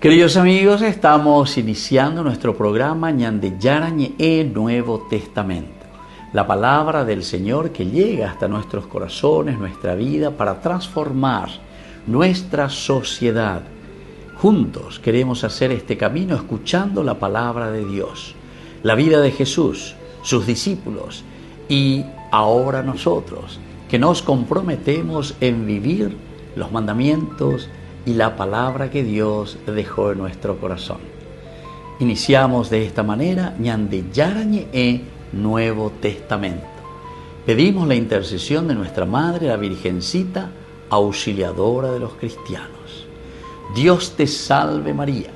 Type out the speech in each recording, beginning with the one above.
Queridos amigos, estamos iniciando nuestro programa Ñandeyarañe Nuevo Testamento. La palabra del Señor que llega hasta nuestros corazones, nuestra vida, para transformar nuestra sociedad. Juntos queremos hacer este camino escuchando la palabra de Dios, la vida de Jesús, sus discípulos y ahora nosotros, que nos comprometemos en vivir los mandamientos y la palabra que Dios dejó en nuestro corazón. Iniciamos de esta manera Ñandeyarañe Nuevo Testamento. Pedimos la intercesión de nuestra Madre, la Virgencita, auxiliadora de los cristianos. Dios te salve María,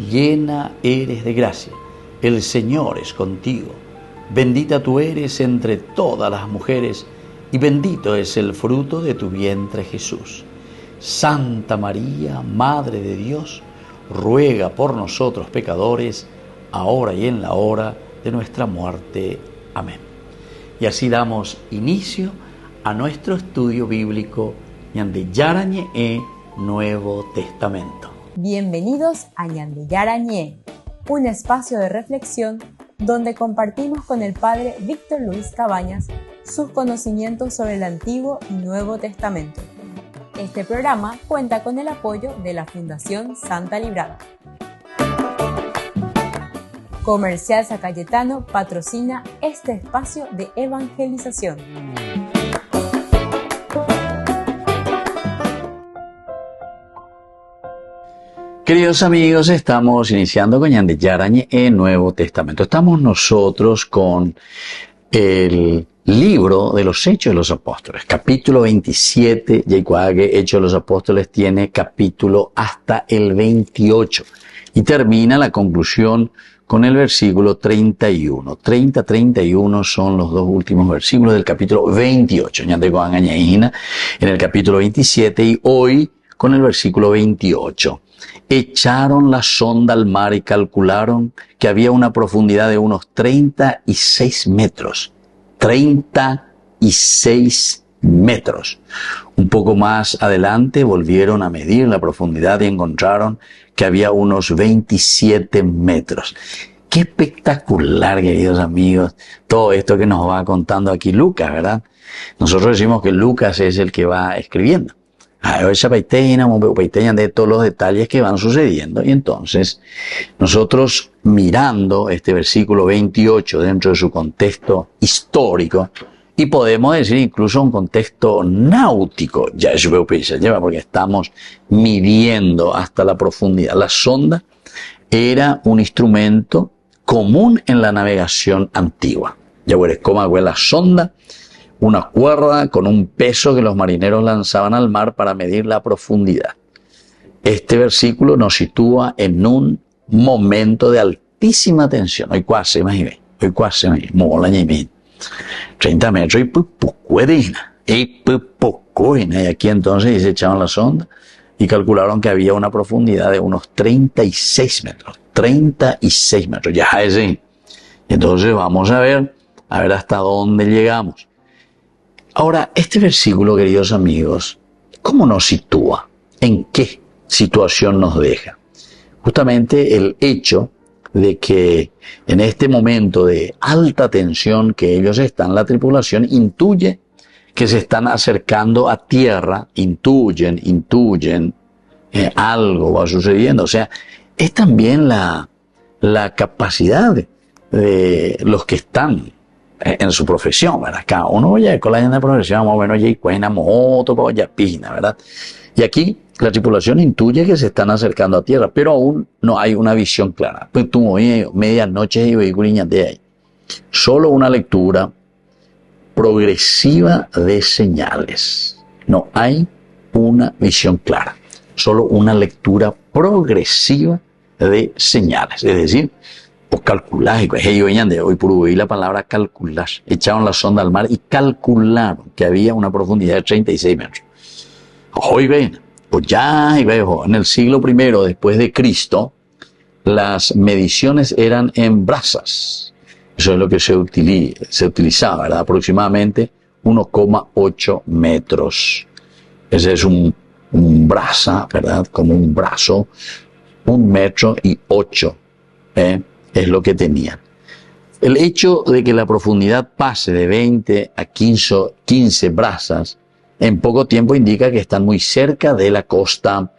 llena eres de gracia, el Señor es contigo. Bendita tú eres entre todas las mujeres y bendito es el fruto de tu vientre Jesús. Santa María, Madre de Dios, ruega por nosotros pecadores, ahora y en la hora de nuestra muerte. Amén. Y así damos inicio a nuestro estudio bíblico Ñandeyarañe Nuevo Testamento. Bienvenidos a Ñandeyarañe, un espacio de reflexión donde compartimos con el Padre Víctor Luis Cabañas sus conocimientos sobre el Antiguo y Nuevo Testamento. Este programa cuenta con el apoyo de la Fundación Santa Librada. Comercial San Cayetano patrocina este espacio de evangelización. Queridos amigos, estamos iniciando con Ñandeyarañe Nuevo Testamento. Estamos nosotros con el libro de los Hechos de los Apóstoles, capítulo 27, Yaicuague, Hechos de los Apóstoles, tiene capítulo hasta el 28 y termina la conclusión con el versículo 31. 30-31 son los dos últimos versículos del capítulo 28. En el capítulo 27 y hoy con el versículo 28. Echaron la sonda al mar y calcularon que había una profundidad de unos 36 metros. 36 metros. Un poco más adelante volvieron a medir la profundidad y encontraron que había unos 27 metros. Qué espectacular, queridos amigos, todo esto que nos va contando aquí Lucas, ¿verdad? Nosotros decimos que Lucas es el que va escribiendo. Esa paiteña de todos los detalles que van sucediendo. Y entonces, nosotros mirando este versículo 28 dentro de su contexto histórico, y podemos decir incluso un contexto náutico, porque estamos midiendo hasta la profundidad. La sonda era un instrumento común en la navegación antigua. Ya verás cómo fue la sonda, una cuerda con un peso que los marineros lanzaban al mar para medir la profundidad. Este versículo nos sitúa en un momento de altísima tensión. Hoy cuase, imagínate. 30 metros y poco. Y aquí entonces se echaron la sonda y calcularon que había una profundidad de unos 36 metros. 36 metros. Ya es ahí. Entonces vamos a ver hasta dónde llegamos. Ahora, este versículo, queridos amigos, ¿cómo nos sitúa? ¿En qué situación nos deja? Justamente el hecho de que en este momento de alta tensión que ellos están, la tripulación intuye que se están acercando a tierra, intuyen, algo va sucediendo. O sea, es también la capacidad de los que están en su profesión, ¿verdad? Cada uno ya con la gente de profesión, más o menos, ya cuena moto, ya pina, ¿verdad? Y aquí la tripulación intuye que se están acercando a tierra, pero aún no hay una visión clara. Pues tú medianoche y vehículos de ahí. Solo una lectura progresiva de señales. No hay una visión clara. Solo una lectura progresiva de señales. Es decir, pues calcular, hoy por hoy la palabra calcular, echaron la sonda al mar y calcularon que había una profundidad de 36 metros. Hoy ven, pues ya en el siglo I después de Cristo, las mediciones eran en brazas. Eso es lo que se utilizaba, ¿verdad? Aproximadamente 1,8 metros. Ese es un braza, ¿verdad? Como un brazo 1,8 m, es lo que tenían. El hecho de que la profundidad pase de 20 a 15 brazas en poco tiempo indica que están muy cerca de la costa,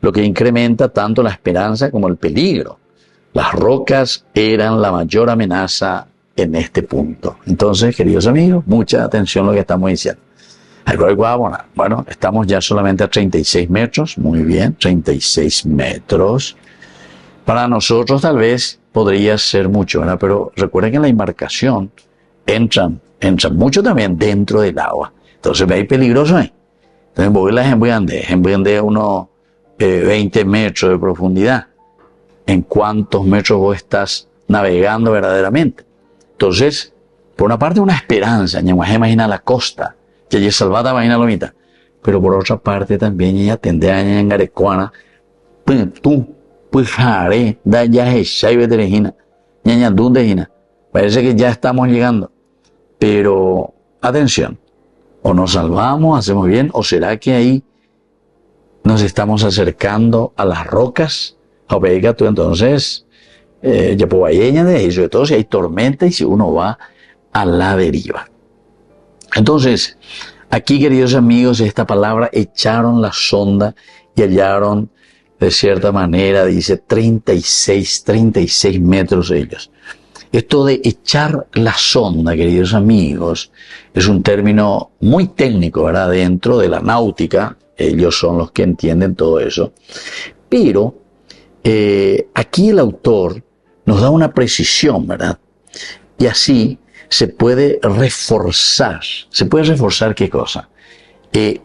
lo que incrementa tanto la esperanza como el peligro. Las rocas eran la mayor amenaza en este punto. Entonces, queridos amigos, mucha atención a lo que estamos diciendo. Bueno, estamos ya solamente a 36 metros, muy bien, 36 metros. Para nosotros tal vez podría ser mucho, ¿verdad? Pero recuerden que en la embarcación entran mucho también dentro del agua. Entonces, ¿veis peligroso ahí? Entonces, voy a unos 20 metros de profundidad. ¿En cuántos metros vos estás navegando verdaderamente? Entonces, por una parte, una esperanza, imagina la costa, que ya salvada, imagina la mitad. Pero por otra parte, también ella tendrá en Garecuana, tú, pues haré, da ya y veterejina, ñaña dundejina. Parece que ya estamos llegando. Pero, atención, o nos salvamos, hacemos bien, o será que ahí nos estamos acercando a las rocas. Entonces, ya pues y sobre todo si hay tormenta y si uno va a la deriva. Entonces, aquí, queridos amigos, esta palabra echaron la sonda y hallaron, de cierta manera, dice 36 metros ellos. Esto de echar la sonda, queridos amigos, es un término muy técnico, ¿verdad? Dentro de la náutica, ellos son los que entienden todo eso. Pero aquí el autor nos da una precisión, ¿verdad? Y así se puede reforzar. ¿Se puede reforzar qué cosa?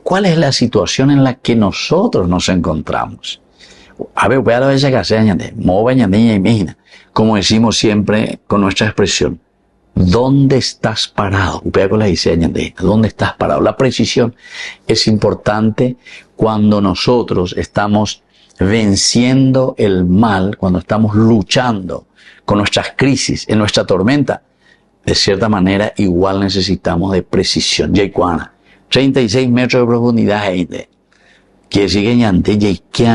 ¿Cuál es la situación en la que nosotros nos encontramos? A ver, voy a la esa casa, imagina. Como decimos siempre con nuestra expresión, ¿dónde estás parado? ¿Dónde estás parado? La precisión es importante cuando nosotros estamos venciendo el mal, cuando estamos luchando con nuestras crisis, en nuestra tormenta. De cierta manera, igual necesitamos de precisión. 36 metros de profundidad, gente. Quiere decir que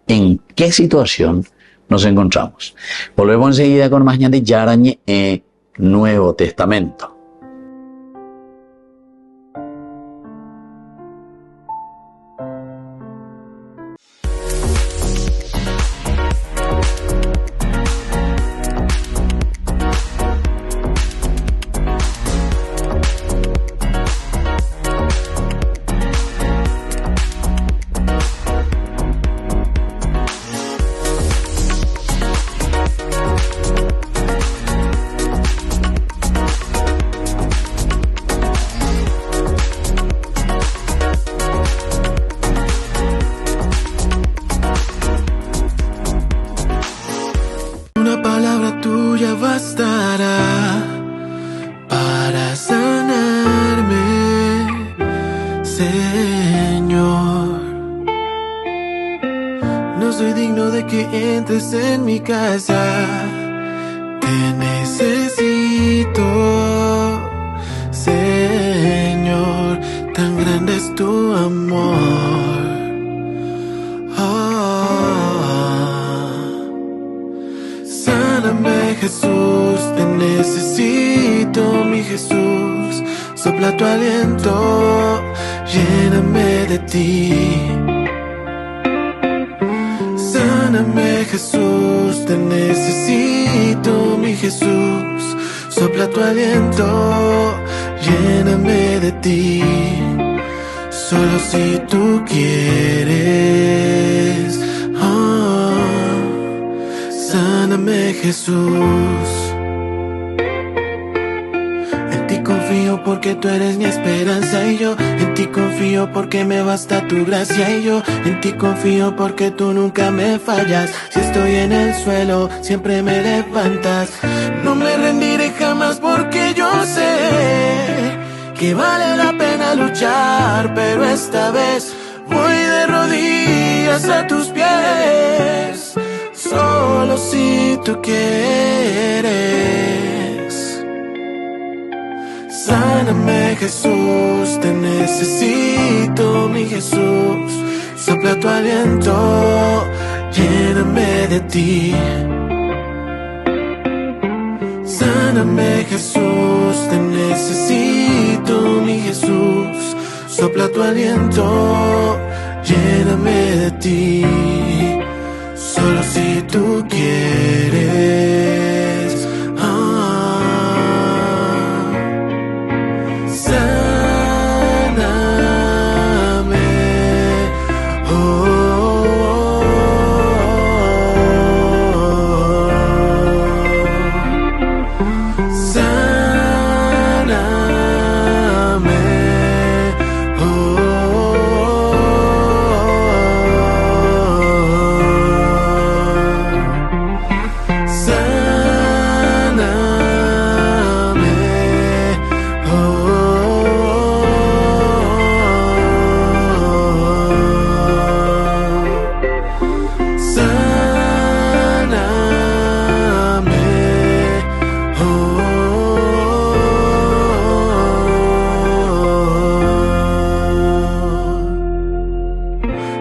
¿en qué situación nos encontramos? Volvemos enseguida con más ñande Yarañe Nuevo Testamento. Tu gracia y yo en ti confío porque tú nunca me fallas. Si estoy en el suelo, siempre me levantas. No me rendiré jamás porque yo sé que vale la pena luchar, pero esta vez voy de rodillas a tus pies. Solo si tú quieres. Sáname, Jesús, te necesito, mi Jesús. Sopla tu aliento, de ti. Sáname, Jesús, te necesito, mi Jesús. Sopla tu aliento, lléname de ti. Solo si tú quieres. Sáname.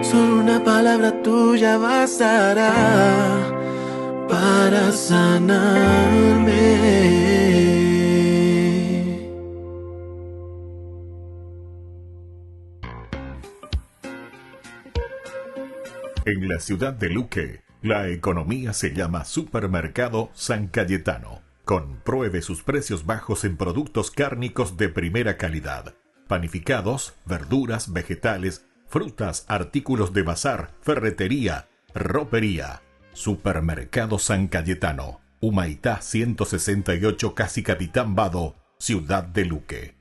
Solo una palabra tuya bastará para sanarme. En la ciudad de Luque, la economía se llama Supermercado San Cayetano. Compruebe sus precios bajos en productos cárnicos de primera calidad. Panificados, verduras, vegetales, frutas, artículos de bazar, ferretería, ropería. Supermercado San Cayetano, Humaitá 168, Casi Capitán Vado, ciudad de Luque.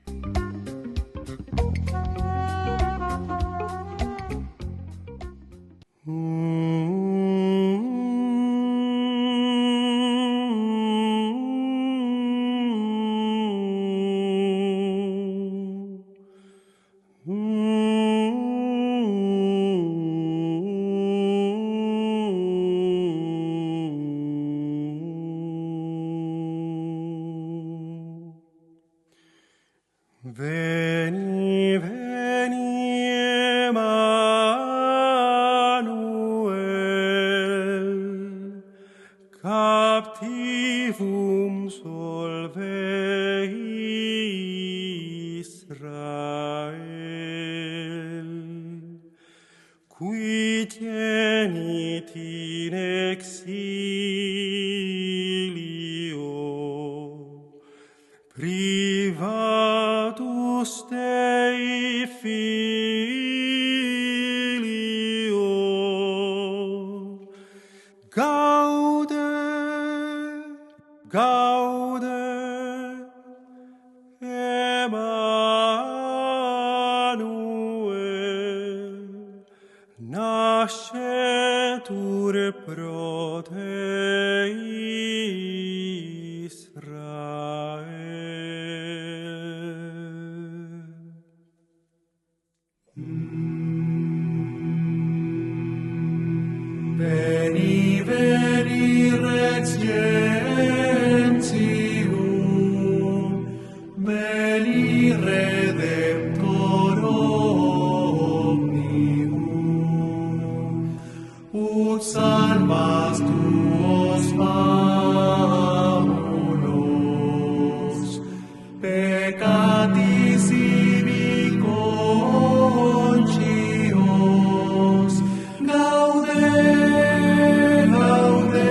Veni, veni, Emmanuel, captivum solve Israel, qui tienit in exilio, privatus Dei filio. Gaude, gaude, Emmanuel, nascetur pro te Israel. Veni, veni, Rex Gentium, veni, Redemptor omnium, ut salvas tuos famulos, peccatis ibi conscios, gaude, gaude,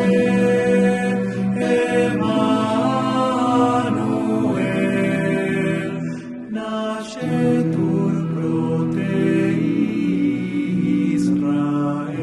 Emmanuel, nascetur pro te Israel.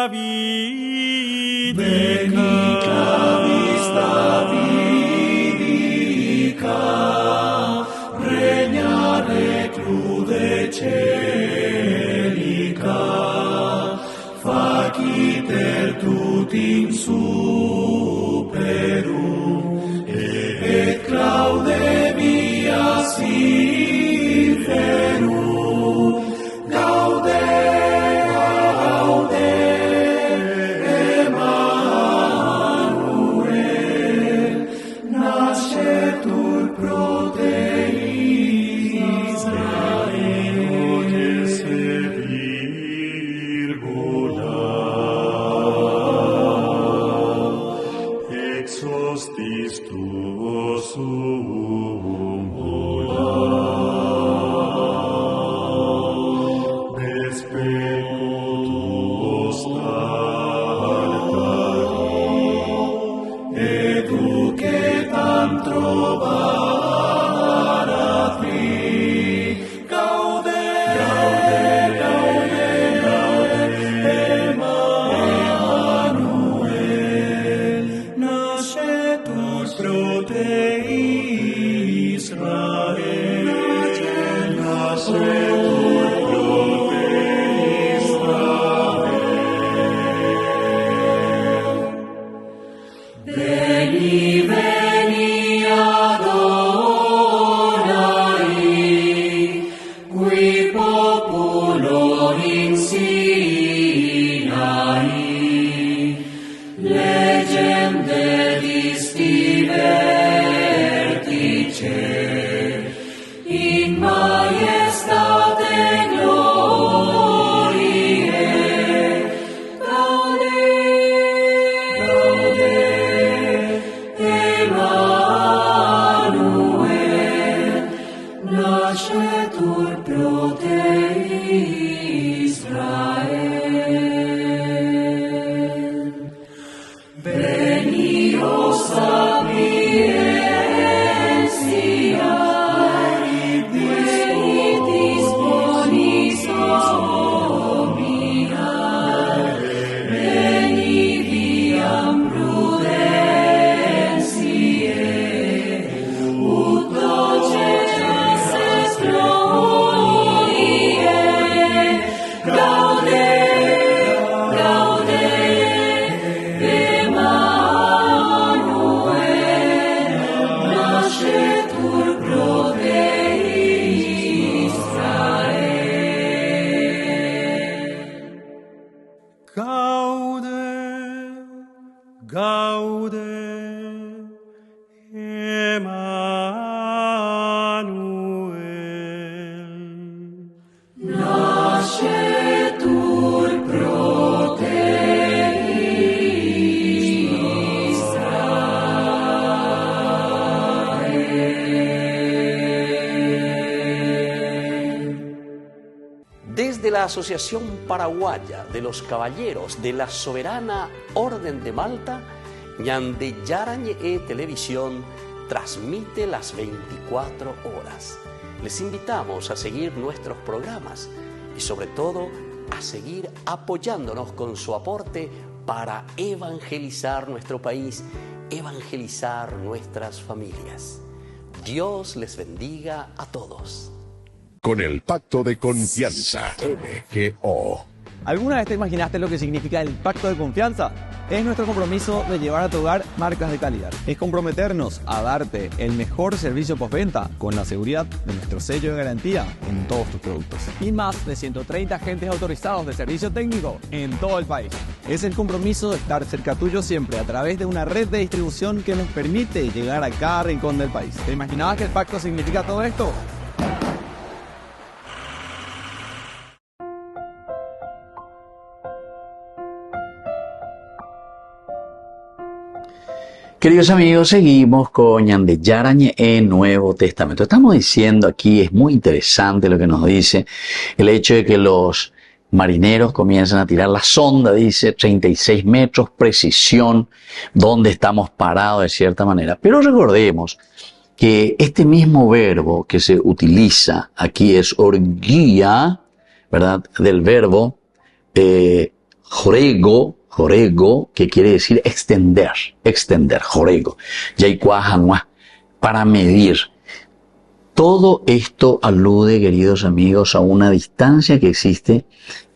Davidica, regnare clude celica, faciter tutim superum, et claude via silverum, gaude, gaude, Emmanuel, nascetur pro te Israel, esse virgula, exostis tuo sumula, despeco tuo startari, educetam trovarat mi, gaude, gaude, gaude, gaude, Emmanuel, nascetur pro te Israel, nascetur pro te Israel. Veni, veni, Adonai, qui populor in Sinai, legem dedisti vertice, in majestate gloriae, gaude, gaude, Emmanuel, nascetur pro te Israel. Veni, o sapientia, veni, disponis omnia, veni, viam prudentiae, ut doces est gloriae, gaude, gaude, Emmanuel, nascetur pro te Israel. Gaude, gaude, Emmanuel. Nascetur pro te Israel. Desde la Asociación Paraguaya de los Caballeros de la Soberana Orden de Malta, Ñande Yarañe Televisión transmite las 24 horas. Les invitamos a seguir nuestros programas y sobre todo a seguir apoyándonos con su aporte para evangelizar nuestro país, evangelizar nuestras familias. Dios les bendiga a todos. Con el Pacto de Confianza, MGO. ¿Alguna vez te imaginaste lo que significa el pacto de confianza? Es nuestro compromiso de llevar a tu hogar marcas de calidad. Es comprometernos a darte el mejor servicio postventa con la seguridad de nuestro sello de garantía en todos tus productos. Y más de 130 agentes autorizados de servicio técnico en todo el país. Es el compromiso de estar cerca tuyo siempre a través de una red de distribución que nos permite llegar a cada rincón del país. ¿Te imaginabas que el pacto significa todo esto? Queridos amigos, seguimos con Ñande Yarañe en Nuevo Testamento. Estamos diciendo aquí, es muy interesante lo que nos dice, el hecho de que los marineros comienzan a tirar la sonda, dice 36 metros, precisión, donde estamos parados de cierta manera. Pero recordemos que este mismo verbo que se utiliza aquí es orgia, ¿verdad? Del verbo jorego, que quiere decir extender, jorego, yaikuajanua, para medir. Todo esto alude, queridos amigos, a una distancia que existe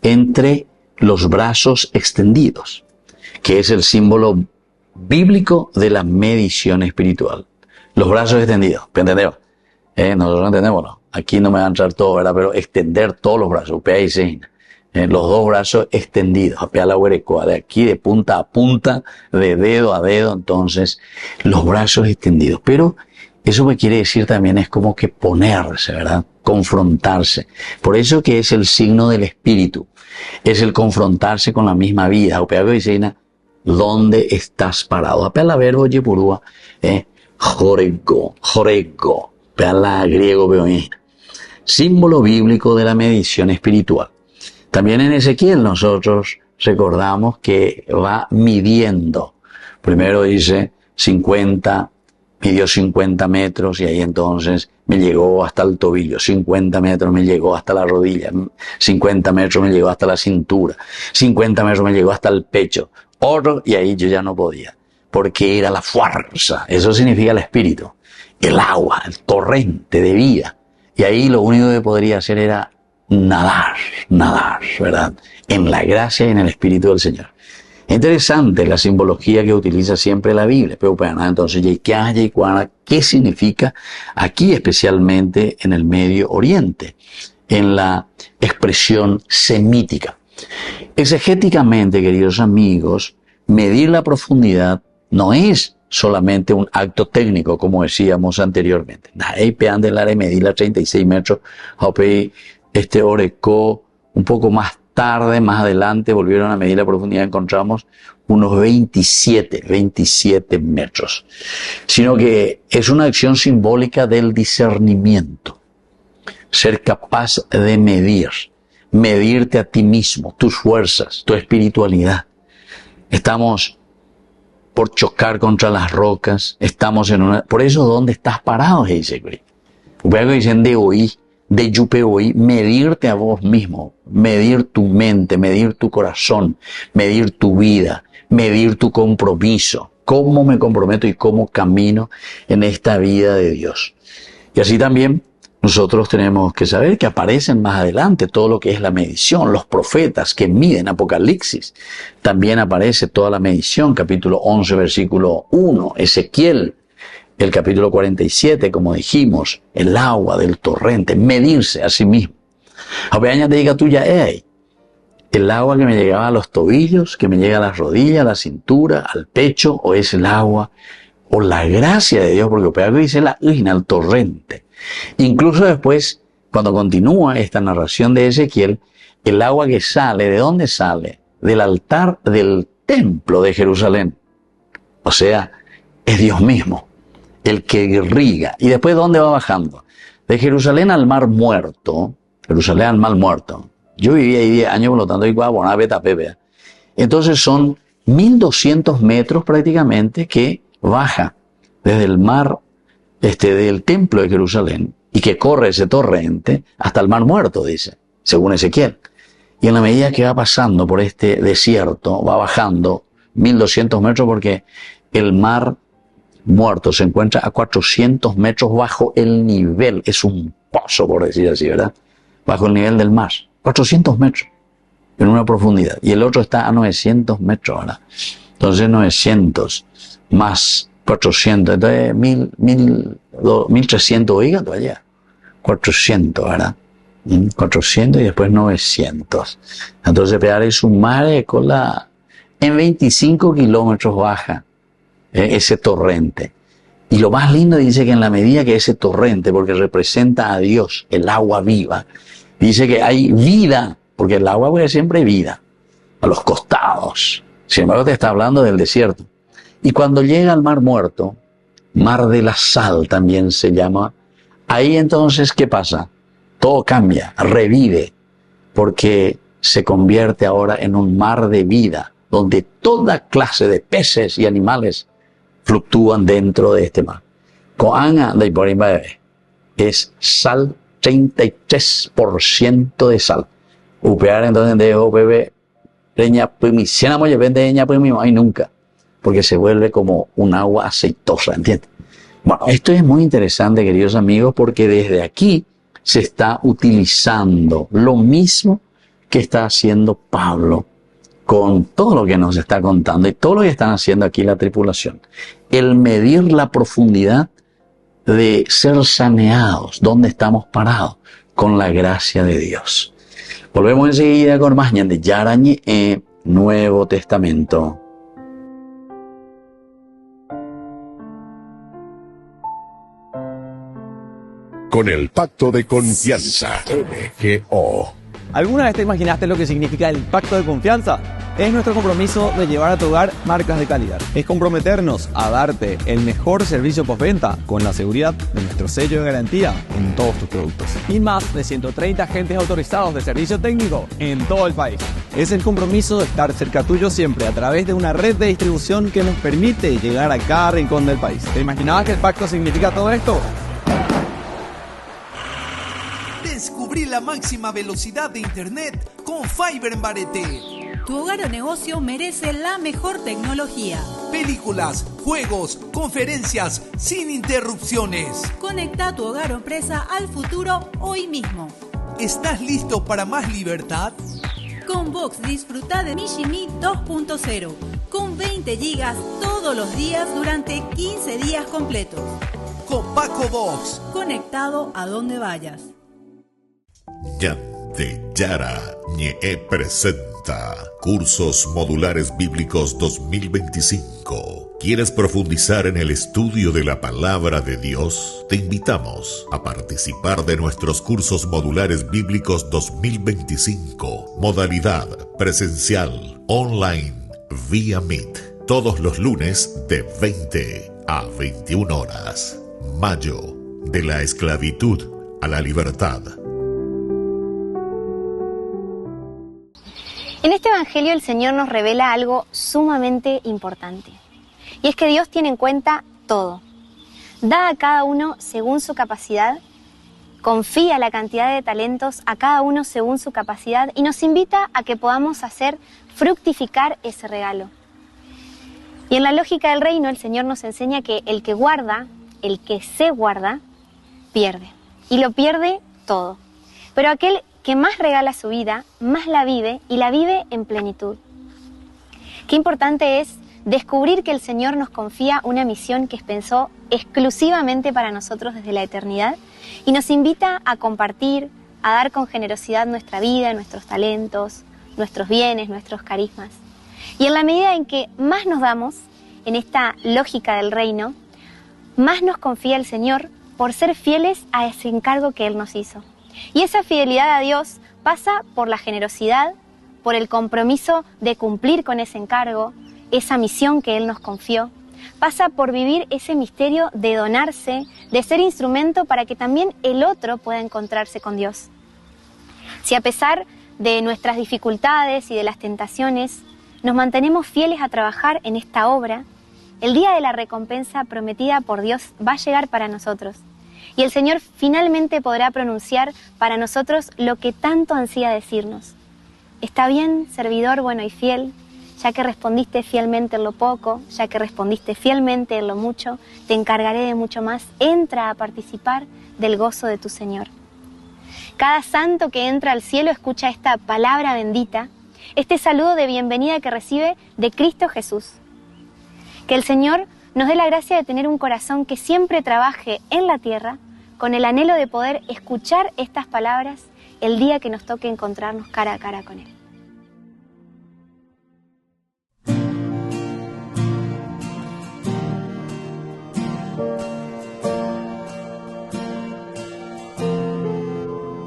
entre los brazos extendidos, que es el símbolo bíblico de la medición espiritual. Los brazos extendidos, ¿entendemos? Nosotros entendemos, ¿no? Aquí no me va a entrar todo, ¿verdad? Pero extender todos los brazos, upea y seina. Los dos brazos extendidos, apea la huerecoa, de aquí de punta a punta, de dedo a dedo, entonces, los brazos extendidos. Pero eso que quiere decir también es como que ponerse, ¿verdad? Confrontarse. Por eso que es el signo del espíritu. Es el confrontarse con la misma vida. Apea y seina, ¿dónde estás parado? Apea la verbo yepurúa, jorego, apea la griego beoína. Símbolo bíblico de la medición espiritual. También en Ezequiel nosotros recordamos que va midiendo. Primero dice 50, midió 50 metros y ahí entonces me llegó hasta el tobillo. 50 metros me llegó hasta la rodilla. 50 metros me llegó hasta la cintura. 50 metros me llegó hasta el pecho. Otro, y ahí yo ya no podía. Porque era la fuerza. Eso significa el espíritu. El agua, el torrente de vida. Y ahí lo único que podría hacer era nadar, ¿verdad? En la gracia y en el Espíritu del Señor. Interesante la simbología que utiliza siempre la Biblia. Pero entonces, ¿qué significa aquí especialmente en el Medio Oriente? En la expresión semítica. Exegéticamente, queridos amigos, medir la profundidad no es solamente un acto técnico, como decíamos anteriormente. Medir la 36 metros, Orecó, un poco más tarde, más adelante, volvieron a medir la profundidad, encontramos unos 27 metros. Sino que es una acción simbólica del discernimiento. Ser capaz de medirte a ti mismo, tus fuerzas, tu espiritualidad. Estamos por chocar contra las rocas, estamos en una... Por eso, ¿dónde estás parado? Dice Cristo. Luego dicen de oí, de yupe oí, medirte a vos mismo, medir tu mente, medir tu corazón, medir tu vida, medir tu compromiso. ¿Cómo me comprometo y cómo camino en esta vida de Dios? Y así también nosotros tenemos que saber que aparecen más adelante todo lo que es la medición, los profetas que miden, Apocalipsis. También aparece toda la medición, capítulo 11, versículo 1, Ezequiel, el capítulo 47, como dijimos, el agua del torrente, medirse a sí mismo. Apenas te diga tuya, el agua que me llegaba a los tobillos, que me llega a las rodillas, a la cintura, al pecho, o es el agua, o la gracia de Dios, porque Opea dice la igna, el torrente. Incluso después, cuando continúa esta narración de Ezequiel, el agua que sale, ¿de dónde sale? Del altar del templo de Jerusalén. O sea, es Dios mismo, el que irriga. ¿Y después dónde va bajando? De Jerusalén al Mar Muerto. Jerusalén al Mar Muerto. Yo viví ahí 10 años, por lo tanto, entonces son 1200 metros prácticamente que baja desde el mar, del templo de Jerusalén, y que corre ese torrente hasta el Mar Muerto, dice, según Ezequiel. Y en la medida que va pasando por este desierto, va bajando 1200 metros porque el Mar Muerto se encuentra a 400 metros bajo el nivel. Es un pozo, por decir así, ¿verdad? Bajo el nivel del mar. 400 metros en una profundidad. Y el otro está a 900 metros, ¿verdad? Entonces 900 más 400, entonces 1300, oiga, allá. 400, ¿verdad? 400 y después 900. Entonces, pegar es un mare con la... En 25 kilómetros baja ese torrente. Y lo más lindo dice que en la medida que ese torrente, porque representa a Dios, el agua viva, dice que hay vida, porque el agua pues, siempre hay vida, a los costados. Sin embargo, te está hablando del desierto. Y cuando llega al Mar Muerto, Mar de la Sal también se llama, ahí entonces, ¿qué pasa? Todo cambia, revive, porque se convierte ahora en un mar de vida, donde toda clase de peces y animales fluctúan dentro de este mar. Coanga de Iporimba es sal, 33% de sal. Upear entonces de OPB, ay nunca, porque se vuelve como un agua aceitosa, ¿entiendes? Bueno, esto es muy interesante, queridos amigos, porque desde aquí se está utilizando lo mismo que está haciendo Pablo con todo lo que nos está contando y todo lo que están haciendo aquí la tripulación. El medir la profundidad de ser saneados, dónde estamos parados, con la gracia de Dios. Volvemos enseguida con más Ñande Yarañe, Nuevo Testamento. Con el pacto de confianza. MGO. ¿Alguna vez te imaginaste lo que significa el pacto de confianza? Es nuestro compromiso de llevar a tu hogar marcas de calidad. Es comprometernos a darte el mejor servicio postventa con la seguridad de nuestro sello de garantía en todos tus productos. Y más de 130 agentes autorizados de servicio técnico en todo el país. Es el compromiso de estar cerca tuyo siempre a través de una red de distribución que nos permite llegar a cada rincón del país. ¿Te imaginabas que el pacto significa todo esto? Descubrí la máxima velocidad de internet con Fiber en Barete. Tu hogar o negocio merece la mejor tecnología. Películas, juegos, conferencias, sin interrupciones. Conecta tu hogar o empresa al futuro hoy mismo. ¿Estás listo para más libertad? Con Vox disfruta de Mishimi 2.0 con 20 gigas todos los días durante 15 días completos. Con Paco Vox. Conectado a donde vayas. Ñande Yarañe presenta Cursos Modulares Bíblicos 2025. ¿Quieres profundizar en el estudio de la Palabra de Dios? Te invitamos a participar de nuestros Cursos Modulares Bíblicos 2025. Modalidad presencial, online, vía Meet. Todos los lunes de 20 a 21 horas. Mayo, de la esclavitud a la libertad. En este Evangelio el Señor nos revela algo sumamente importante. Y es que Dios tiene en cuenta todo. Da a cada uno según su capacidad, confía la cantidad de talentos a cada uno según su capacidad y nos invita a que podamos hacer fructificar ese regalo. Y en la lógica del reino el Señor nos enseña que el que guarda, el que se guarda, pierde. Y lo pierde todo. Pero aquel que más regala su vida, más la vive y la vive en plenitud. Qué importante es descubrir que el Señor nos confía una misión que pensó exclusivamente para nosotros desde la eternidad y nos invita a compartir, a dar con generosidad nuestra vida, nuestros talentos, nuestros bienes, nuestros carismas. Y en la medida en que más nos damos en esta lógica del reino, más nos confía el Señor por ser fieles a ese encargo que Él nos hizo. Y esa fidelidad a Dios pasa por la generosidad, por el compromiso de cumplir con ese encargo, esa misión que Él nos confió. Pasa por vivir ese misterio de donarse, de ser instrumento para que también el otro pueda encontrarse con Dios. Si a pesar de nuestras dificultades y de las tentaciones, nos mantenemos fieles a trabajar en esta obra, el día de la recompensa prometida por Dios va a llegar para nosotros. Y el Señor finalmente podrá pronunciar para nosotros lo que tanto ansía decirnos. Está bien, servidor bueno y fiel, ya que respondiste fielmente en lo poco, ya que respondiste fielmente en lo mucho, te encargaré de mucho más. Entra a participar del gozo de tu Señor. Cada santo que entra al cielo escucha esta palabra bendita, este saludo de bienvenida que recibe de Cristo Jesús. Que el Señor nos dé la gracia de tener un corazón que siempre trabaje en la tierra con el anhelo de poder escuchar estas palabras el día que nos toque encontrarnos cara a cara con Él.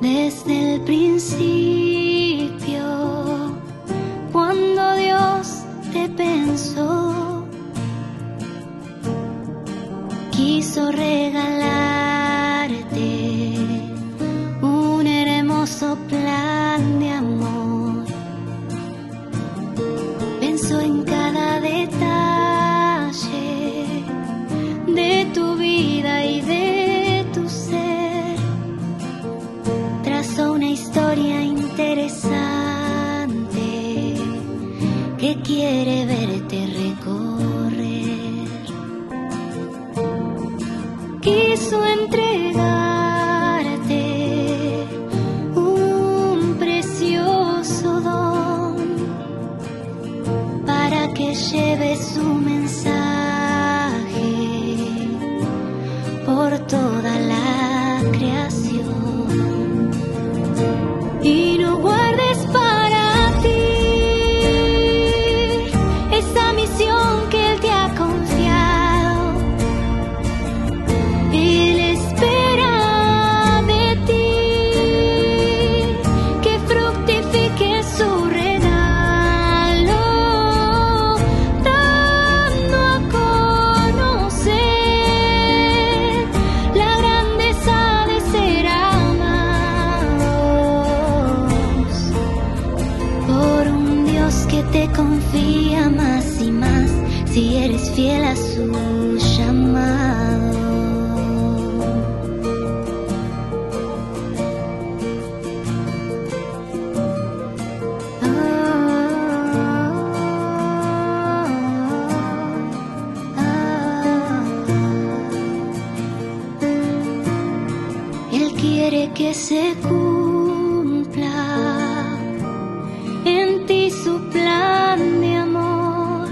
Desde el principio, cuando Dios te pensó, quiso regalarte un hermoso plan de amor. Pensó en cada detalle de tu vida y de tu ser. Trazó una historia interesante quiere verte recorrer. Quiso entregarte un precioso don para que lleves su mensaje por toda la creación. Y no guardes para ti esa misión que Él te ha confiado. Él espera de ti que fructifique su regalo, dando a conocer la grandeza de ser amados por un Dios que te confía más y más si eres fiel a su llamado. Él quiere que se cumpla en ti su plan de amor,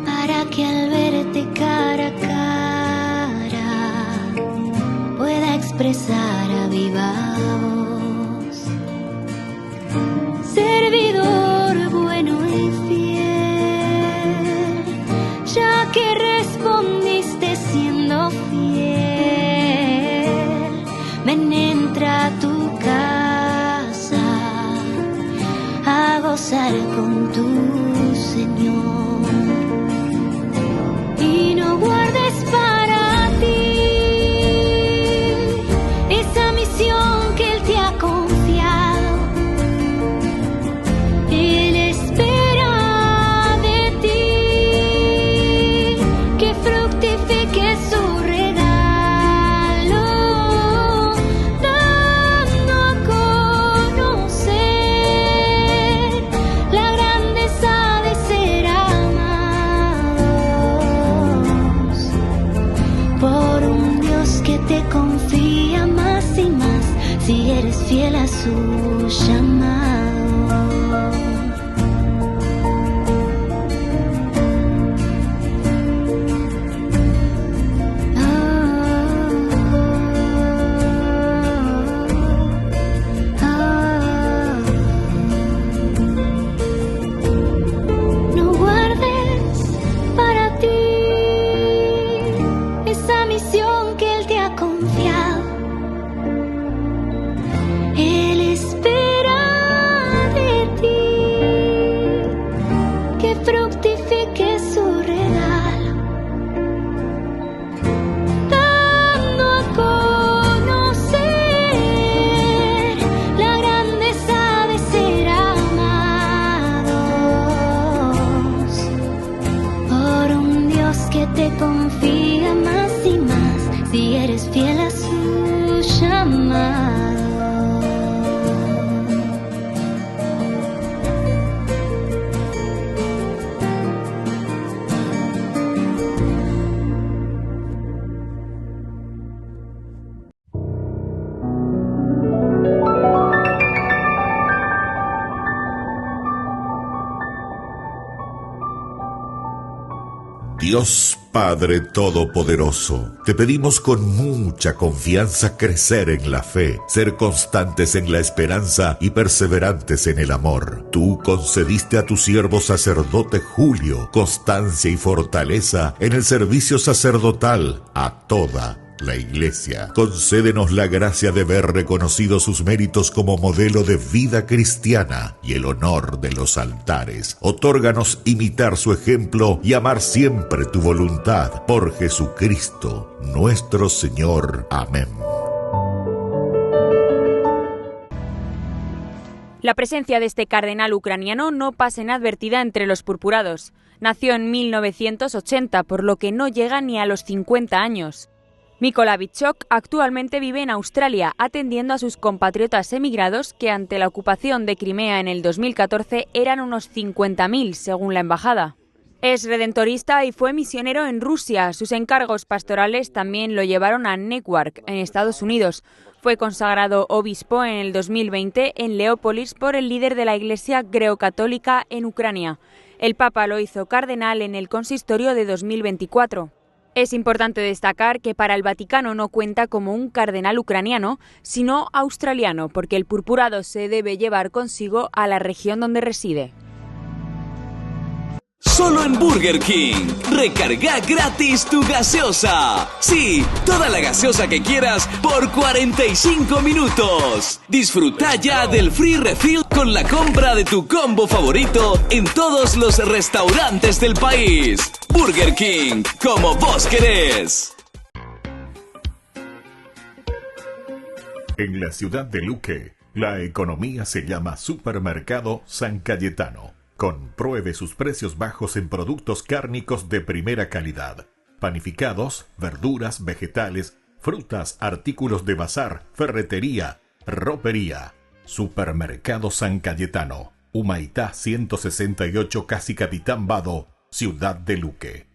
para que al verte cara a cara pueda expresar a viva voz: servidor bueno y fiel, ya que respondiste siendo fiel, ven, entra a tu casa a gozar con tu Señor. Y no guardes para ti esa misión que Él te ha confiado. Él espera de ti que fructifique su regalo, dando a conocer la grandeza de ser amados por un Dios que te confía más y más si eres fiel a su llamado. No guardes para ti esa misión que Él te ha confiado. Él espera de ti que fructifique su regalo, dando a conocer la grandeza de ser amados por un Dios que te confía más y más si eres fiel a su llamado. Dios Padre Todopoderoso, te pedimos con mucha confianza crecer en la fe, ser constantes en la esperanza y perseverantes en el amor. Tú concediste a tu siervo sacerdote Julio constancia y fortaleza en el servicio sacerdotal a toda la Iglesia. Concédenos la gracia de ver reconocidos sus méritos como modelo de vida cristiana y el honor de los altares. Otórganos imitar su ejemplo y amar siempre tu voluntad. Por Jesucristo, nuestro Señor. Amén. La presencia de este cardenal ucraniano no pasa inadvertida entre los purpurados. Nació en 1980, por lo que no llega ni a los 50 años. Mykola Bichok actualmente vive en Australia, atendiendo a sus compatriotas emigrados que ante la ocupación de Crimea en el 2014 eran unos 50.000 según la embajada. Es redentorista y fue misionero en Rusia. Sus encargos pastorales también lo llevaron a Newark, en Estados Unidos. Fue consagrado obispo en el 2020 en Leópolis por el líder de la Iglesia greocatólica en Ucrania. El Papa lo hizo cardenal en el consistorio de 2024. Es importante destacar que para el Vaticano no cuenta como un cardenal ucraniano, sino australiano, porque el purpurado se debe llevar consigo a la región donde reside. Solo en Burger King. Recarga gratis tu gaseosa. Sí, toda la gaseosa que quieras por 45 minutos. Disfruta ya del free refill con la compra de tu combo favorito en todos los restaurantes del país. Burger King, como vos querés. En la ciudad de Luque, la economía se llama Supermercado San Cayetano. Compruebe sus precios bajos en productos cárnicos de primera calidad. Panificados, verduras, vegetales, frutas, artículos de bazar, ferretería, ropería. Supermercado San Cayetano. Humaitá 168, Casi Capitán Vado, ciudad de Luque.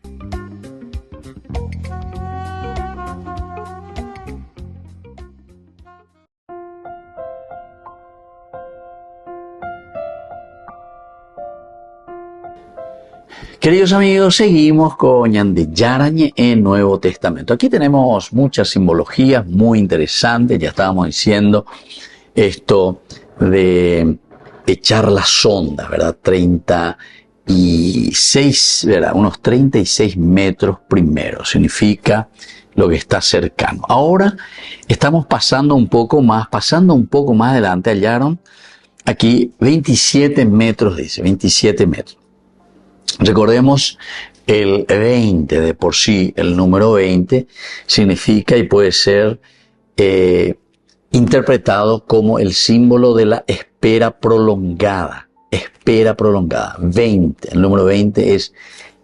Queridos amigos, seguimos con Ñande Yarañe en Nuevo Testamento. Aquí tenemos muchas simbologías muy interesantes. Ya estábamos diciendo esto de echar la sonda, ¿verdad? 36, ¿verdad? Unos 36 metros primero. Significa lo que está cercano. Ahora estamos pasando un poco más adelante, hallaron aquí 27 metros, dice, 27 metros. Recordemos el 20 de por sí, el número 20 significa y puede ser interpretado como el símbolo de la espera prolongada. Espera prolongada. 20. El número 20 es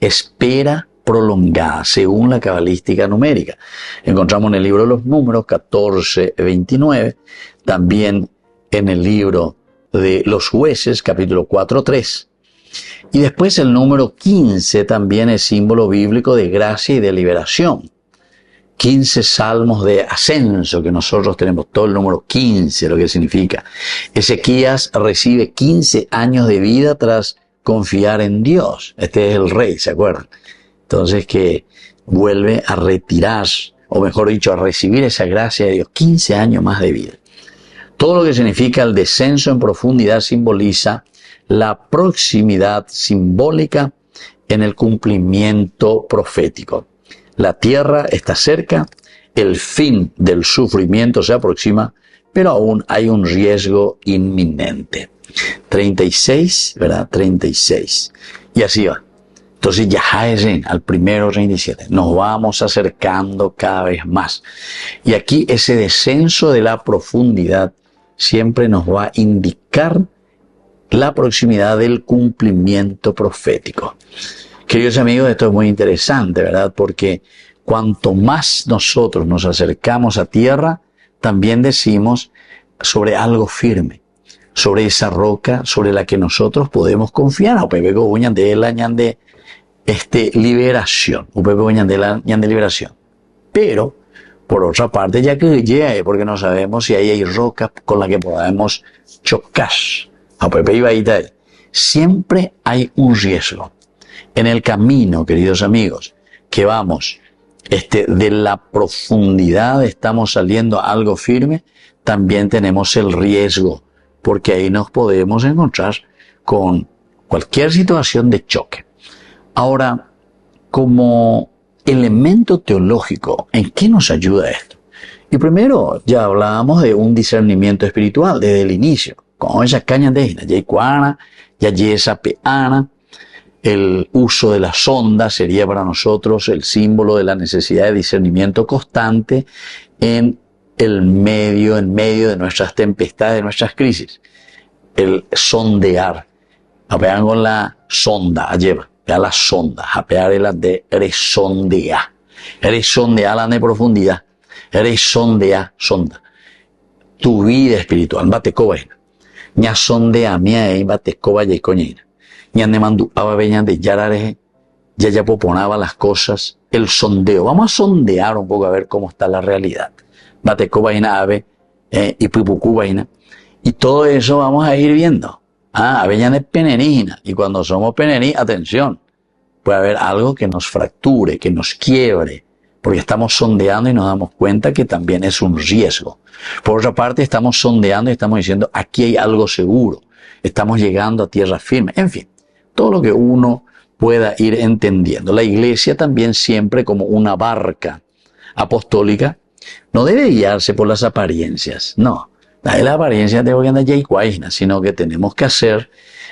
espera prolongada, según la cabalística numérica. Encontramos en el libro de los números 14:29, también en el libro de los jueces, capítulo 4:3. Y después el número 15 también es símbolo bíblico de gracia y de liberación. 15 salmos de ascenso que nosotros tenemos, todo el número 15, lo que significa. Ezequías recibe 15 años de vida tras confiar en Dios. Este es el rey, ¿se acuerdan? Entonces que vuelve a retirar, o mejor dicho, a recibir esa gracia de Dios, 15 años más de vida. Todo lo que significa el descenso en profundidad simboliza la proximidad simbólica en el cumplimiento profético. La tierra está cerca, el fin del sufrimiento se aproxima, pero aún hay un riesgo inminente. 36, ¿verdad? 36. Y así va. Entonces ya al primero 37. Nos vamos acercando cada vez más. Y aquí ese descenso de la profundidad siempre nos va a indicar la proximidad del cumplimiento profético. Queridos amigos, esto es muy interesante, ¿verdad? Porque cuanto más nosotros nos acercamos a tierra, también decimos sobre algo firme, sobre esa roca sobre la que nosotros podemos confiar. Liberación. Liberación. Pero, por otra parte, ya que llega, porque no sabemos si ahí hay rocas con las que podemos chocar. Siempre hay un riesgo. En el camino, queridos amigos, que vamos, de la profundidad estamos saliendo a algo firme, también tenemos el riesgo, porque ahí nos podemos encontrar con cualquier situación de choque. Ahora, como elemento teológico, ¿en qué nos ayuda esto? Y primero, ya hablábamos de un discernimiento espiritual desde el inicio. Con esa caña de Yaikuana, Yayesa Peana, el uso de la sonda sería para nosotros el símbolo de la necesidad de discernimiento constante en medio de nuestras tempestades, de nuestras crisis. El sondear. Apean con la sonda, lleva la sonda, apear la de resondear. Resondear la de profundidad. eres sonda. Tu vida espiritual, bate cobaina. Ña sondea mía y bate coba y coñina. Ña ne mandu ababeña de yarare, ya poponaba las cosas. El sondeo, vamos a sondear un poco a ver cómo está la realidad. Bate cobaina ave y pipucubaina. Y todo eso vamos a ir viendo. Aveña de penenina. Y cuando somos penení, atención, puede haber algo que nos fracture, que nos quiebre, porque estamos sondeando y nos damos cuenta que también es un riesgo. Por otra parte, estamos sondeando y estamos diciendo, aquí hay algo seguro, estamos llegando a tierra firme. En fin, todo lo que uno pueda ir entendiendo. La iglesia también siempre como una barca apostólica no debe guiarse por las apariencias, no. La apariencia de hoy anda ya sino que tenemos que hacer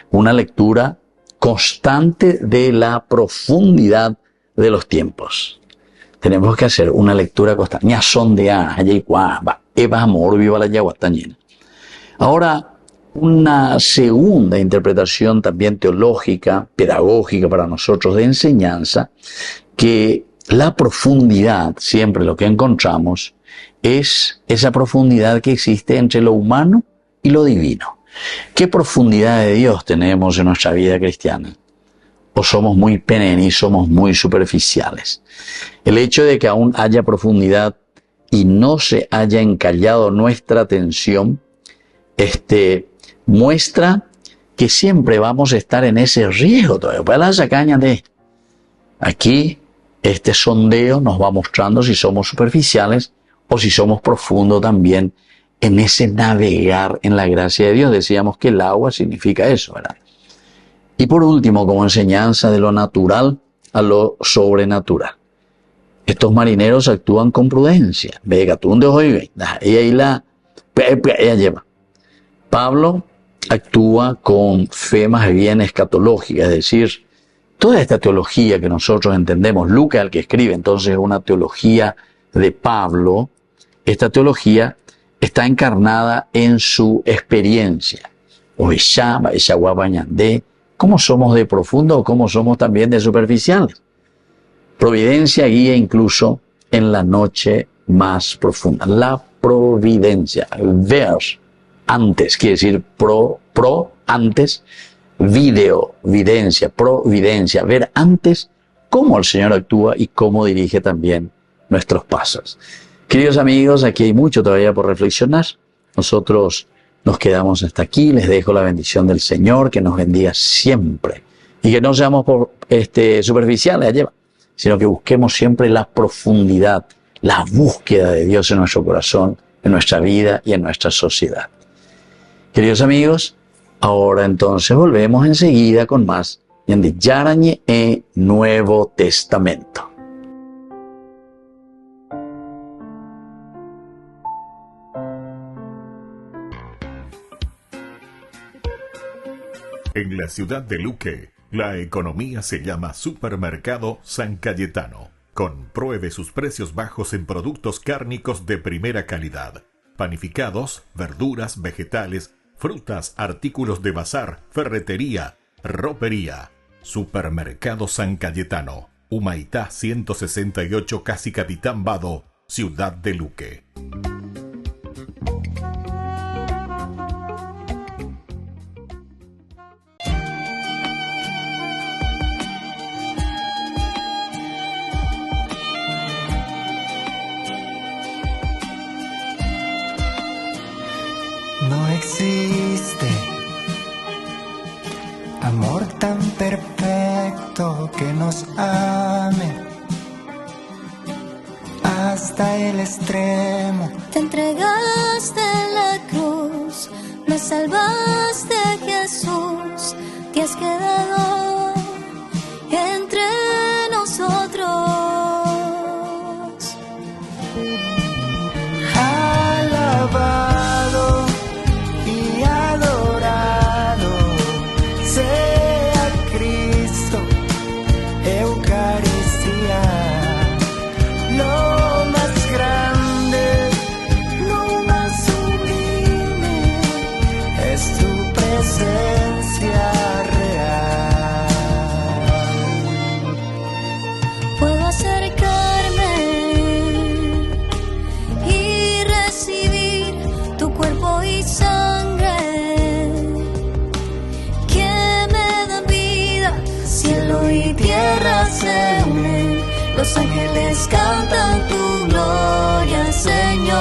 una lectura constante de la profundidad de los tiempos. Tenemos que hacer una lectura constante. Ña sondea, eva amor, viva la yaguatañina. Ahora, una segunda interpretación también teológica, pedagógica para nosotros de enseñanza, que la profundidad, siempre lo que encontramos, es esa profundidad que existe entre lo humano y lo divino. ¿Qué profundidad de Dios tenemos en nuestra vida cristiana? ¿O somos muy penení, somos muy superficiales? El hecho de que aún haya profundidad y no se haya encallado nuestra atención, muestra que siempre vamos a estar en ese riesgo todavía. Para las cañas de aquí, este sondeo nos va mostrando si somos superficiales o si somos profundos también en ese navegar en la gracia de Dios. Decíamos que el agua significa eso, ¿verdad? Y por último, como enseñanza de lo natural a lo sobrenatural. Estos marineros actúan con prudencia. Ella lleva. Pablo actúa con fe más bien escatológica, es decir, toda esta teología que nosotros entendemos, Lucas el que escribe, entonces es una teología de Pablo. Esta teología está encarnada en su experiencia. ¿Cómo somos de profundo o cómo somos también de superficiales? Providencia guía incluso en la noche más profunda. La providencia, ver antes, quiere decir antes, videncia, providencia, ver antes cómo el Señor actúa y cómo dirige también nuestros pasos. Queridos amigos, aquí hay mucho todavía por reflexionar. Nosotros nos quedamos hasta aquí. Les dejo la bendición del Señor, que nos bendiga siempre. Y que no seamos superficiales, sino que busquemos siempre la profundidad, la búsqueda de Dios en nuestro corazón, en nuestra vida y en nuestra sociedad. Queridos amigos, ahora entonces volvemos enseguida con más de Yarañe e Nuevo Testamento. En la ciudad de Luque, la economía se llama Supermercado San Cayetano. Compruebe sus precios bajos en productos cárnicos de primera calidad. Panificados, verduras, vegetales, frutas, artículos de bazar, ferretería, ropería. Supermercado San Cayetano, Humaitá 168, Casi Capitán Vado, ciudad de Luque. No existe amor tan perfecto que nos ame hasta el extremo. Te entregaste en la cruz, me salvaste, Jesús, te has quedado entre nosotros. Alabado y adorado sea Cristo, Eucaristía, lo más grande, lo más sublime es tu presencia real. Los ángeles cantan tu gloria, Señor.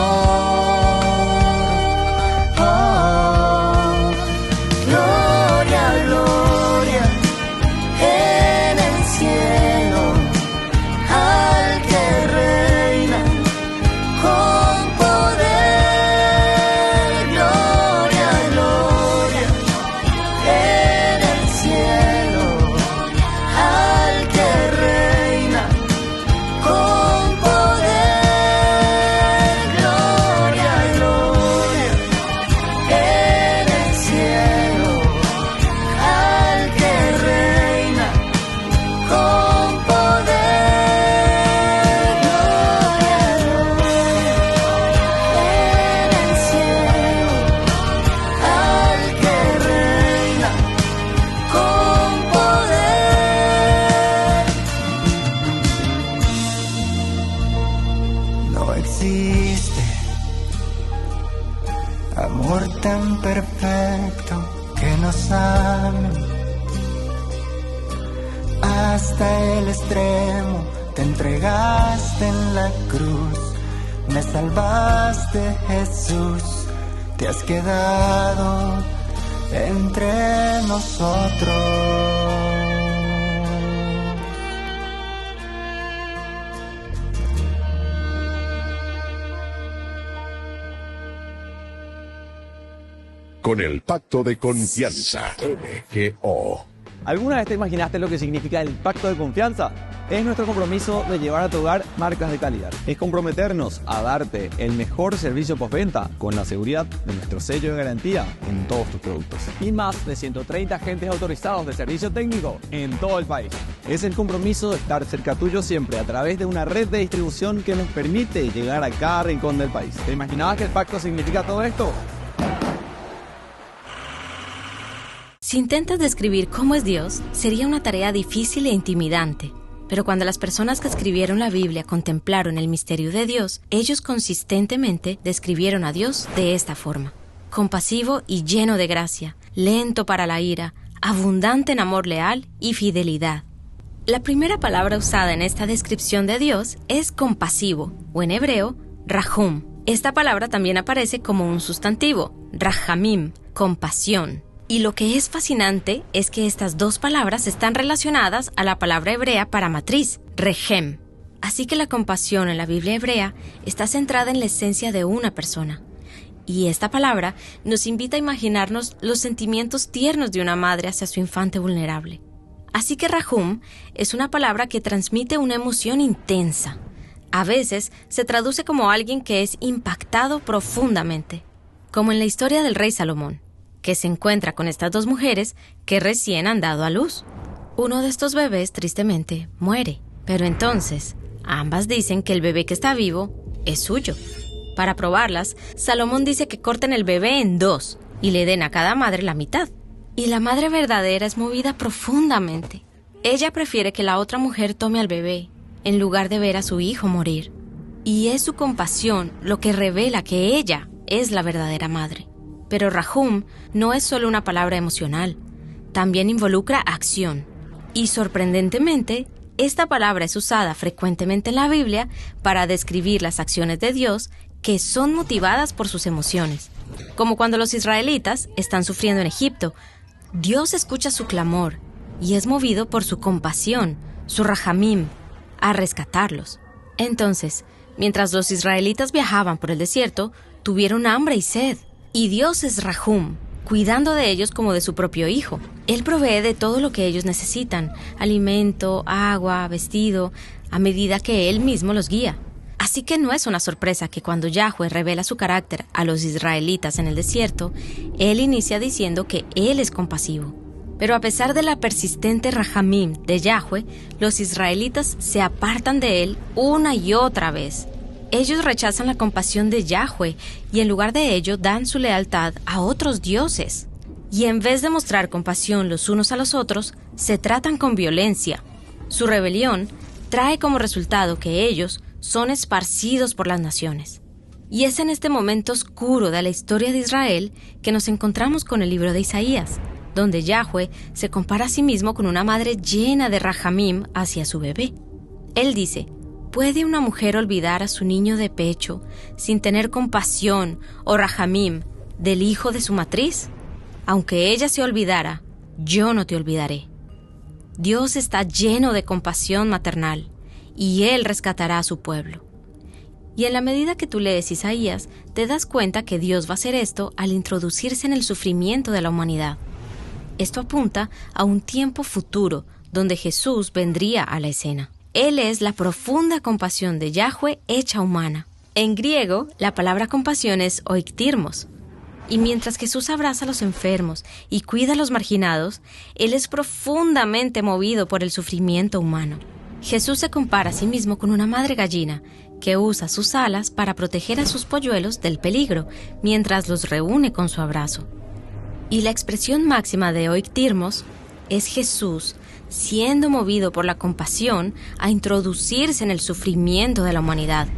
Oh, gloria, gloria en el cielo al que reina con poder. Gloria, gloria en el cielo al que reina con poder. Gloria, gloria en el cielo al que reina con poder. Gloria, gloria en el cielo al que reina con poder. No existe amor tan perfecto que nos ame. Hasta el extremo te entregaste en la cruz. Me salvaste, Jesús. Te has quedado entre nosotros. Con el pacto de confianza. MGO. ¿Alguna vez te imaginaste lo que significa el pacto de confianza? Es nuestro compromiso de llevar a tu hogar marcas de calidad. Es comprometernos a darte el mejor servicio postventa con la seguridad de nuestro sello de garantía en todos tus productos. Y más de 130 agentes autorizados de servicio técnico en todo el país. Es el compromiso de estar cerca tuyo siempre a través de una red de distribución que nos permite llegar a cada rincón del país. ¿Te imaginabas que el pacto significa todo esto? Si intentas describir cómo es Dios, sería una tarea difícil e intimidante. Pero cuando las personas que escribieron la Biblia contemplaron el misterio de Dios, ellos consistentemente describieron a Dios de esta forma: compasivo y lleno de gracia, lento para la ira, abundante en amor leal y fidelidad. La primera palabra usada en esta descripción de Dios es compasivo, o en hebreo, rahum. Esta palabra también aparece como un sustantivo, rahamim, compasión. Y lo que es fascinante es que estas dos palabras están relacionadas a la palabra hebrea para matriz, rehem. Así que la compasión en la Biblia hebrea está centrada en la esencia de una persona. Y esta palabra nos invita a imaginarnos los sentimientos tiernos de una madre hacia su infante vulnerable. Así que rahum es una palabra que transmite una emoción intensa. A veces se traduce como alguien que es impactado profundamente, como en la historia del rey Salomón, que se encuentra con estas dos mujeres que recién han dado a luz. Uno de estos bebés, tristemente, muere, pero entonces ambas dicen que el bebé que está vivo es suyo. Para probarlas, Salomón dice que corten el bebé en dos y le den a cada madre la mitad. Y la madre verdadera es movida profundamente. Ella prefiere que la otra mujer tome al bebé en lugar de ver a su hijo morir. Y es su compasión lo que revela que ella es la verdadera madre. Pero rahum no es solo una palabra emocional, también involucra acción. Y sorprendentemente, esta palabra es usada frecuentemente en la Biblia para describir las acciones de Dios que son motivadas por sus emociones. Como cuando los israelitas están sufriendo en Egipto, Dios escucha su clamor y es movido por su compasión, su rahamim, a rescatarlos. Entonces, mientras los israelitas viajaban por el desierto, tuvieron hambre y sed. Y Dios es rahum, cuidando de ellos como de su propio hijo. Él provee de todo lo que ellos necesitan: alimento, agua, vestido, a medida que Él mismo los guía. Así que no es una sorpresa que cuando Yahweh revela su carácter a los israelitas en el desierto, Él inicia diciendo que Él es compasivo. Pero a pesar de la persistente rahamim de Yahweh, los israelitas se apartan de Él una y otra vez. Ellos rechazan la compasión de Yahweh y en lugar de ello dan su lealtad a otros dioses. Y en vez de mostrar compasión los unos a los otros, se tratan con violencia. Su rebelión trae como resultado que ellos son esparcidos por las naciones. Y es en este momento oscuro de la historia de Israel que nos encontramos con el libro de Isaías, donde Yahweh se compara a sí mismo con una madre llena de rahamim hacia su bebé. Él dice, ¿puede una mujer olvidar a su niño de pecho sin tener compasión o rajamim del hijo de su matriz? Aunque ella se olvidara, yo no te olvidaré. Dios está lleno de compasión maternal y Él rescatará a su pueblo. Y en la medida que tú lees Isaías, te das cuenta que Dios va a hacer esto al introducirse en el sufrimiento de la humanidad. Esto apunta a un tiempo futuro donde Jesús vendría a la escena. Él es la profunda compasión de Yahweh hecha humana. En griego, la palabra compasión es oiktirmos. Y mientras Jesús abraza a los enfermos y cuida a los marginados, Él es profundamente movido por el sufrimiento humano. Jesús se compara a sí mismo con una madre gallina que usa sus alas para proteger a sus polluelos del peligro mientras los reúne con su abrazo. Y la expresión máxima de oiktirmos es Jesús siendo movido por la compasión a introducirse en el sufrimiento de la humanidad,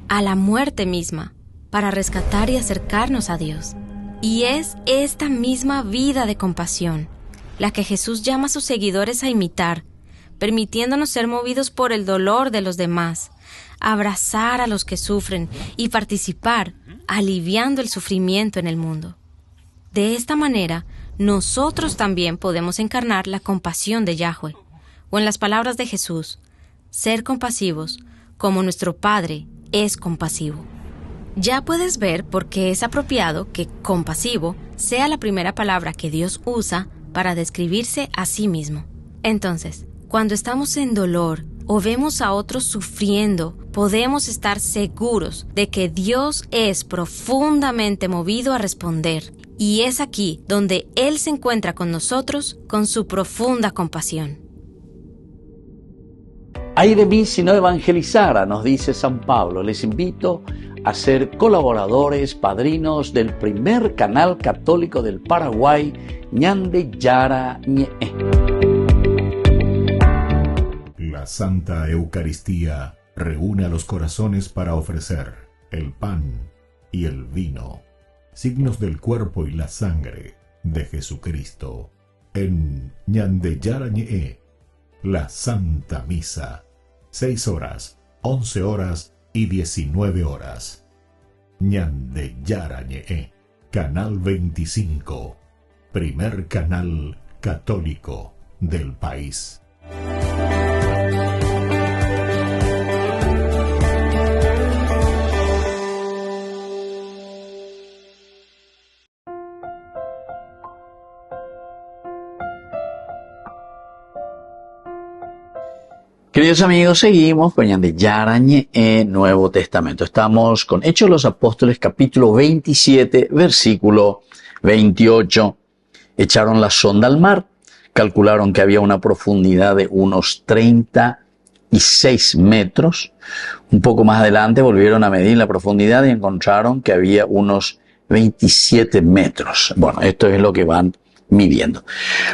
a la muerte misma, para rescatar y acercarnos a Dios. Y es esta misma vida de compasión la que Jesús llama a sus seguidores a imitar, permitiéndonos ser movidos por el dolor de los demás, abrazar a los que sufren y participar, aliviando el sufrimiento en el mundo. De esta manera, nosotros también podemos encarnar la compasión de Yahweh, o en las palabras de Jesús, ser compasivos como nuestro Padre es compasivo. Ya puedes ver por qué es apropiado que compasivo sea la primera palabra que Dios usa para describirse a sí mismo. Entonces, cuando estamos en dolor o vemos a otros sufriendo, podemos estar seguros de que Dios es profundamente movido a responder. Y es aquí donde Él se encuentra con nosotros con su profunda compasión. Ay de mí si no evangelizara, nos dice San Pablo. Les invito a ser colaboradores, padrinos del primer canal católico del Paraguay, Ñande Yara Ñe'e. La Santa Eucaristía reúne a los corazones para ofrecer el pan y el vino, signos del cuerpo y la sangre de Jesucristo. En Ñande Yara Ñe'e, la Santa Misa, 6 horas, 11 horas y 19 horas. Ñande Yara Ñe'e, Canal 25, primer canal católico del país. Queridos amigos, seguimos con Ñande Yara Ñe'e, Nuevo Testamento. Estamos con Hechos de los Apóstoles, capítulo 27, versículo 28. Echaron la sonda al mar, calcularon que había una profundidad de unos 36 metros. Un poco más adelante volvieron a medir la profundidad y encontraron que había unos 27 metros. Bueno, esto es lo que van midiendo.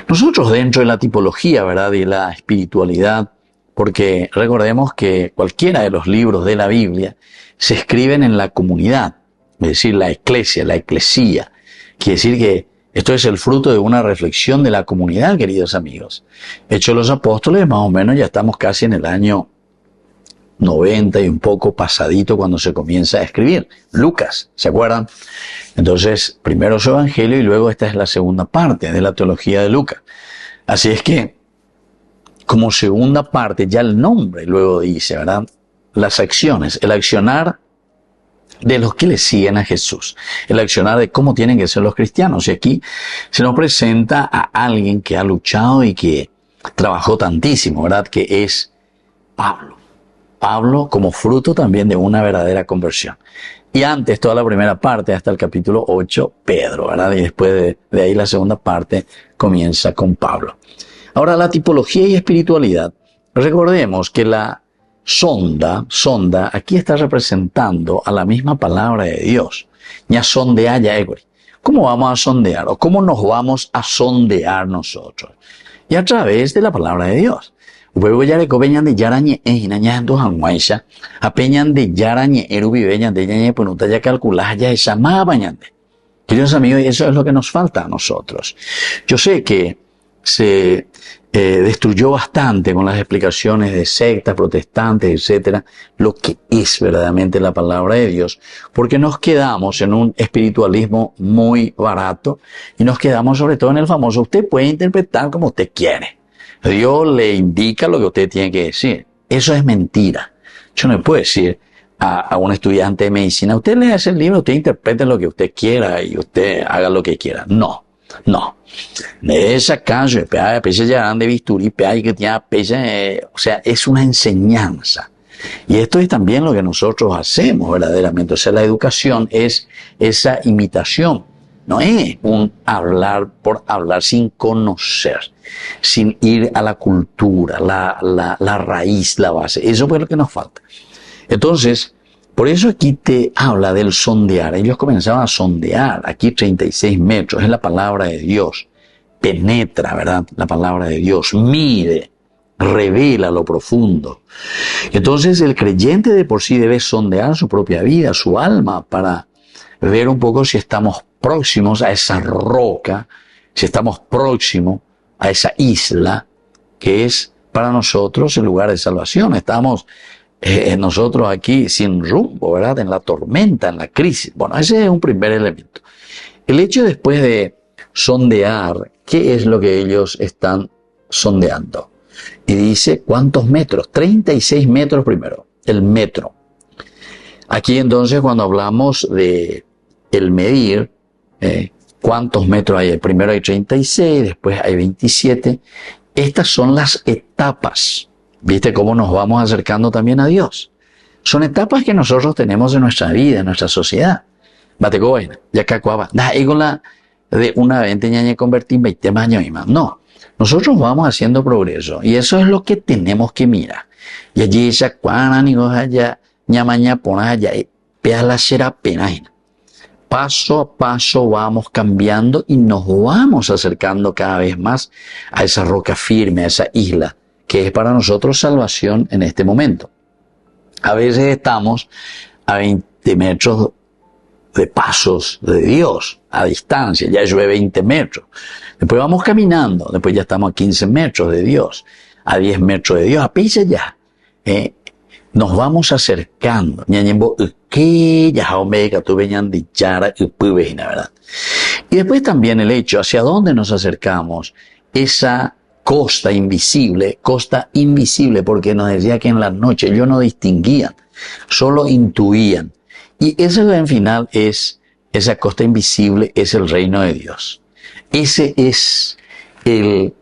Nosotros dentro de la tipología, ¿verdad?, de la espiritualidad, porque recordemos que cualquiera de los libros de la Biblia se escriben en la comunidad, es decir, la eclesia, la eclesía. Quiere decir que esto es el fruto de una reflexión de la comunidad, queridos amigos. Hechos de los Apóstoles, más o menos ya estamos casi en el año 90 y un poco pasadito cuando se comienza a escribir. Lucas, ¿se acuerdan? Entonces, primero su evangelio y luego esta es la segunda parte de la teología de Lucas. Así es que, como segunda parte, ya el nombre luego dice, ¿verdad? Las acciones, el accionar de los que le siguen a Jesús, el accionar de cómo tienen que ser los cristianos. Y aquí se nos presenta a alguien que ha luchado y que trabajó tantísimo, ¿verdad? Que es Pablo. Pablo como fruto también de una verdadera conversión. Y antes, toda la primera parte, hasta el capítulo 8, Pedro, ¿verdad? Y después de ahí la segunda parte comienza con Pablo. Ahora, la tipología y espiritualidad. Recordemos que la sonda, aquí está representando a la misma palabra de Dios. Ya sondea ya egori. ¿Cómo vamos a sondear? ¿O cómo nos vamos a sondear nosotros? Y a través de la palabra de Dios. Luego ya le copeñan de yarañe inañando hanguaisha, apeñan de yarañe erubibeñan de yañe punuta ya calculas ya esa más bañante. Queridos amigos, eso es lo que nos falta a nosotros. Yo sé que destruyó bastante con las explicaciones de sectas, protestantes, etcétera, lo que es verdaderamente la palabra de Dios, porque nos quedamos en un espiritualismo muy barato y nos quedamos sobre todo en el famoso, usted puede interpretar como usted quiere. Dios le indica lo que usted tiene que decir. Eso es mentira. Yo no le puedo decir a un estudiante de medicina, usted lea ese libro, usted interprete lo que usted quiera y usted haga lo que quiera. No. De esa caso, de bisturí, que tiene, o sea, es una enseñanza. Y esto es también lo que nosotros hacemos verdaderamente. O sea, la educación es esa imitación. No es un hablar por hablar sin conocer, sin ir a la cultura, la raíz, la base. Eso es lo que nos falta. Entonces, por eso aquí te habla del sondear. Ellos comenzaban a sondear. Aquí 36 metros. Es la palabra de Dios. Penetra, ¿verdad? La palabra de Dios. Mide. Revela lo profundo. Entonces el creyente de por sí debe sondear su propia vida, su alma, para ver un poco si estamos próximos a esa roca, si estamos próximos a esa isla que es para nosotros el lugar de salvación. Estamos nosotros aquí sin rumbo, ¿verdad? En la tormenta, en la crisis. Bueno, ese es un primer elemento. El hecho después de sondear, ¿qué es lo que ellos están sondeando? Y dice, ¿cuántos metros? 36 metros primero, el metro. Aquí entonces cuando hablamos de el medir, ¿cuántos metros hay? Primero hay 36, después hay 27. Estas son las etapas. ¿Viste cómo nos vamos acercando también a Dios? Son etapas que nosotros tenemos en nuestra vida, en nuestra sociedad. Batecoen, ya cacuaba, da igual de una vez te convertir 20 años y más. No, nosotros vamos haciendo progreso y eso es lo que tenemos que mirar. Y allí ya cuánanigos allá, ñamaña ponas allá, la será pena. Paso a paso vamos cambiando y nos vamos acercando cada vez más a esa roca firme, a esa isla, que es para nosotros salvación en este momento. A veces estamos a 20 metros de pasos de Dios, a distancia, ya llueve 20 metros. Después vamos caminando, después ya estamos a 15 metros de Dios, a 10 metros de Dios, a pisa ya. Nos vamos acercando. Y después también el hecho, hacia dónde nos acercamos, esa costa invisible, porque nos decía que en la noche ellos no distinguían, solo intuían. Y eso en final es, esa costa invisible es el reino de Dios. Ese es el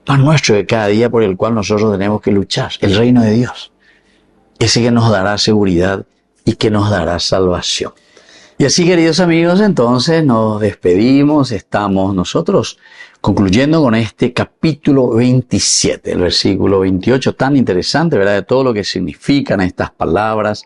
pan nuestro de cada día por el cual nosotros tenemos que luchar, el reino de Dios. Ese que nos dará seguridad y que nos dará salvación. Y así, queridos amigos, entonces nos despedimos. Estamos nosotros concluyendo con este capítulo 27, el versículo 28, tan interesante, ¿verdad? De todo lo que significan estas palabras,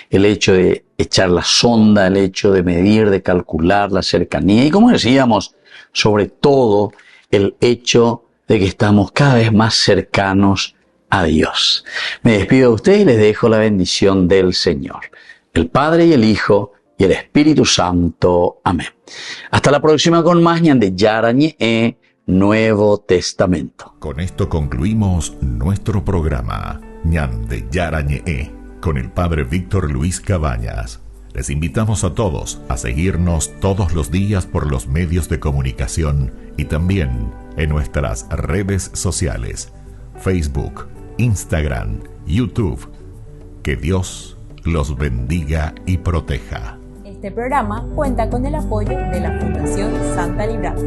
el hecho de echar la sonda, el hecho de medir, de calcular la cercanía y, como decíamos, sobre todo el hecho de que estamos cada vez más cercanos a Dios. Me despido de ustedes y les dejo la bendición del Señor, el Padre y el Hijo y el Espíritu Santo. Amén. Hasta la próxima con más Ñande Yarañe Nuevo Testamento. Con esto concluimos nuestro programa Ñande Yarañe con el Padre Víctor Luis Cabañas. Les invitamos a todos a seguirnos todos los días por los medios de comunicación y también en nuestras redes sociales, Facebook, Instagram, YouTube. Que Dios los bendiga y proteja. Este programa cuenta con el apoyo de la Fundación Santa Librada.